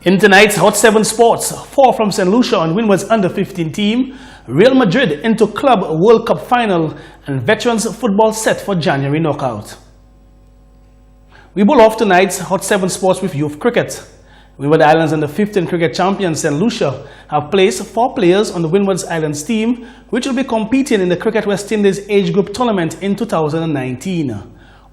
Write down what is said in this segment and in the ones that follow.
In tonight's Hot 7 Sports, 4 from St. Lucia on Windward's under-15 team, Real Madrid into Club World Cup final, and veterans football set for January knockout. We bowl off tonight's Hot 7 Sports with youth cricket. Windward Islands under-15 cricket champions St. Lucia have placed 4 players on the Windward Islands team, which will be competing in the Cricket West Indies Age Group Tournament in 2019.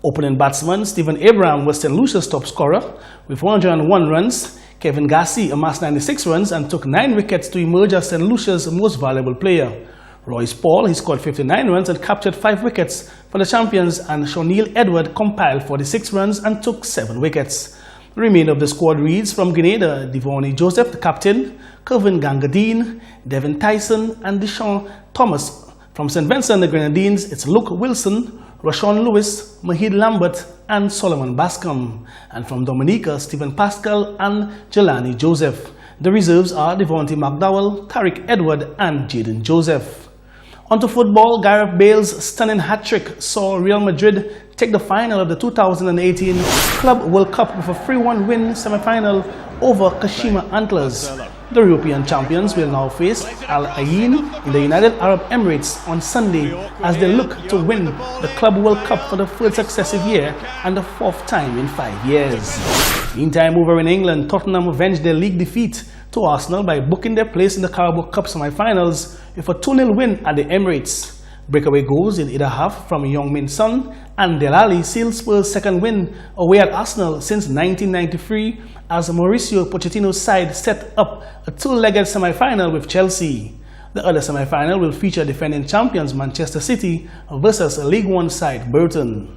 Opening batsman Stephen Abraham was St. Lucia's top scorer with 101 runs. Kevin Gassi amassed 96 runs and took 9 wickets to emerge as St. Lucia's most valuable player. Royce Paul, he scored 59 runs and captured 5 wickets for the champions, and Shonil Edward compiled 46 runs and took 7 wickets. The remainder of the squad reads: from Grenada, Devonny Joseph, the captain; Kevin Gangadine, Devin Tyson, and Deshaun Thomas. From St. Vincent the Grenadines, it's Luke Wilson, Rashawn Lewis, Mahid Lambert, and Solomon Bascom. And from Dominica, Stephen Pascal and Jelani Joseph. The reserves are Devontae McDowell, Tariq Edward, and Jaden Joseph. Onto football, Gareth Bale's stunning hat-trick saw Real Madrid take the final of the 2018 Club World Cup with a 3-1 win semi-final over Kashima Antlers. The European champions will now face Al Ain in the United Arab Emirates on Sunday as they look to win the Club World Cup for the 3rd successive year and the 4th time in 5 years. Meantime, over in England, Tottenham avenged their league defeat to Arsenal by booking their place in the Carabao Cup semi-finals with a 2-0 win at the Emirates. Breakaway goals in either half from Heung-min Son and Dele Alli sealed Spurs' second win away at Arsenal since 1993 as Mauricio Pochettino's side set up a 2-legged semi-final with Chelsea. The other semi-final will feature defending champions Manchester City versus League One side Burton.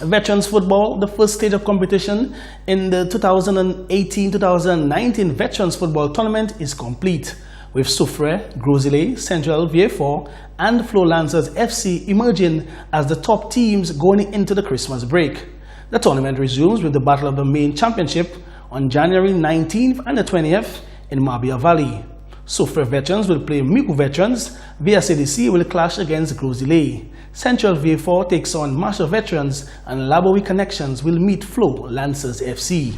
Veterans football, the first stage of competition in the 2018-2019 Veterans Football Tournament is complete, with Soufrière, Gros Islet, Central Vieux-Fort, and Flow Lancers FC emerging as the top teams going into the Christmas break. The tournament resumes with the Battle of the Main Championship on January 19th and the 20th in Mabia Valley. Soufrière veterans will play Mico veterans, VSADC will clash against Gros Islet. Central Vieux-Fort takes on Marshall veterans, and Labowie Connections will meet Flow Lancers FC.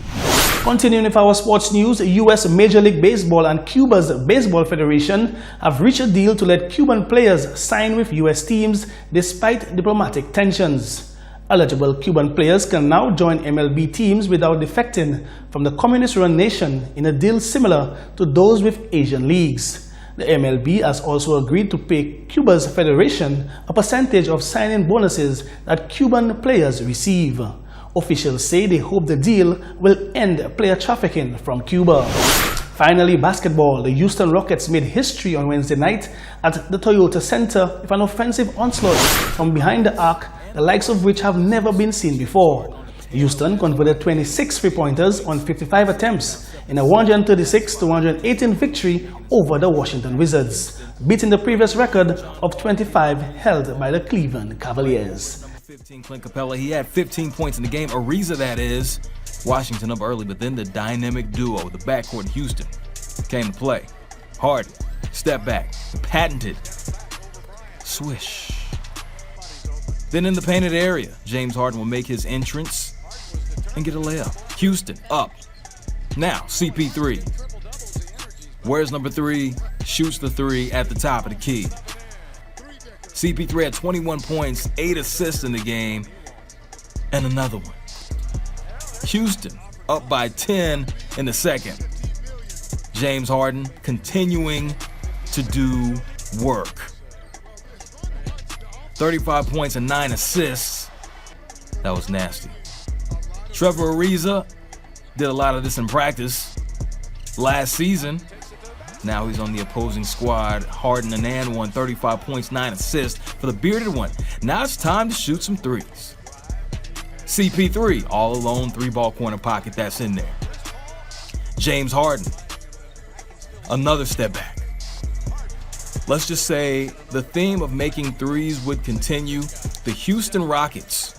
Continuing with our sports news, US Major League Baseball and Cuba's Baseball Federation have reached a deal to let Cuban players sign with US teams despite diplomatic tensions. Eligible Cuban players can now join MLB teams without defecting from the communist-run nation in a deal similar to those with Asian leagues. The MLB has also agreed to pay Cuba's federation a percentage of signing bonuses that Cuban players receive. Officials say they hope the deal will end player trafficking from Cuba. Finally, basketball. The Houston Rockets made history on Wednesday night at the Toyota Center with an offensive onslaught from behind the arc, the likes of which have never been seen before. Houston converted 26 three-pointers on 55 attempts in a 136-118 victory over the Washington Wizards, beating the previous record of 25 held by the Cleveland Cavaliers. 15, Clint Capella, he had 15 points in the game. Ariza, that is. Washington up early, but then the dynamic duo, the backcourt in Houston, came to play. Harden, step back, patented, swish. Then in the painted area, James Harden will make his entrance and get a layup. Houston up. Now, CP3. Where's number 3? Shoots the 3 at the top of the key. CP3 had 21 points, 8 assists in the game, and another one. Houston up by 10 in the second. James Harden continuing to do work. 35 points and 9 assists. That was nasty. Trevor Ariza did a lot of this in practice last season. Now he's on the opposing squad. Harden and Ann won 35 points, 9 assists for the bearded one. Now it's time to shoot some threes. CP3, all alone, 3-ball corner pocket, that's in there. James Harden, another step back. Let's just say the theme of making threes would continue. The Houston Rockets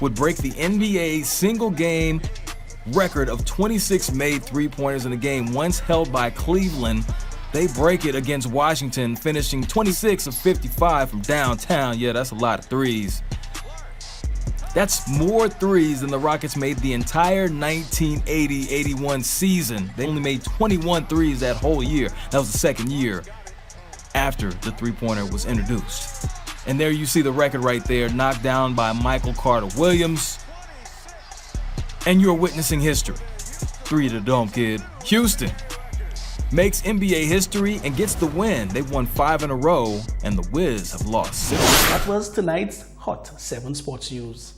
would break the NBA single game record of 26 made three-pointers in a game once held by Cleveland. They break it against Washington, finishing 26 of 55 from downtown. Yeah, that's a lot of threes. That's more threes than the Rockets made the entire 1980-81 season. They only made 21 threes that whole year. That was the second year after the three-pointer was introduced. And there you see the record right there, knocked down by Michael Carter Williams. And you're witnessing history. 3 to the dome, kid. Houston makes NBA history and gets the win. They've won 5 in a row, and the Wiz have lost 6. That was tonight's Hot 7 Sports News.